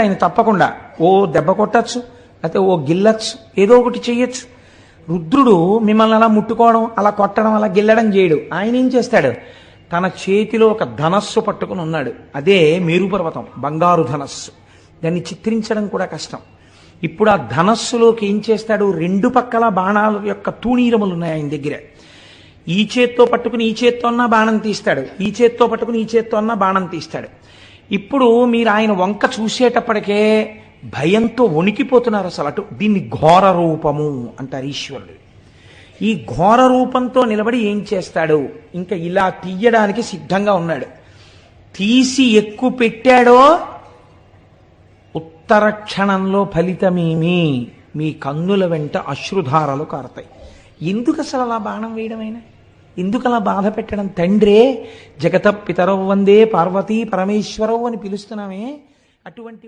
ఆయన తప్పకుండా ఓ దెబ్బ కొట్టచ్చు, లేకపోతే ఓ గిల్లచ్చు, ఏదో ఒకటి చెయ్యొచ్చు. రుద్రుడు మిమ్మల్ని అలా ముట్టుకోవడం, అలా కొట్టడం, అలా గిల్లడం చేయడు. ఆయన ఏం చేస్తాడు? తన చేతిలో ఒక ధనస్సు పట్టుకుని ఉన్నాడు. అదే మేరుపర్వతం, బంగారు ధనస్సు. దాన్ని చిత్రించడం కూడా కష్టం. ఇప్పుడు ఆ ధనస్సులోకి ఏం చేస్తాడు? రెండు పక్కల బాణాల యొక్క తూణీరములు ఉన్నాయి ఆయన దగ్గర. ఈ చేత్తో పట్టుకుని ఈ చేత్తో అన్నా బాణం తీస్తాడు, ఈ చేత్తో పట్టుకుని ఈ చేత్తో అన్నా బాణం తీస్తాడు. ఇప్పుడు మీరు ఆయన వంక చూసేటప్పటికే భయంతో వణికిపోతున్నారు. అసలు అటు దీన్ని ఘోర రూపము అంటారు ఈశ్వరుడు. ఈ ఘోర రూపంతో నిలబడి ఏం చేస్తాడు? ఇంకా ఇలా తీయడానికి సిద్ధంగా ఉన్నాడు. తీసి ఎక్కువ పెట్టాడో ఉత్తర క్షణంలో ఫలితమేమి? మీ కన్నుల వెంట అశ్రుధారలు కారతాయి. ఎందుకు అసలు అలా బాణం వేయడమైనా? ఎందుకు అలా బాధ పెట్టడం? తండ్రే జగత పితరవ్ వందే పార్వతీ పరమేశ్వరవు అని పిలుస్తున్నామే, అటువంటి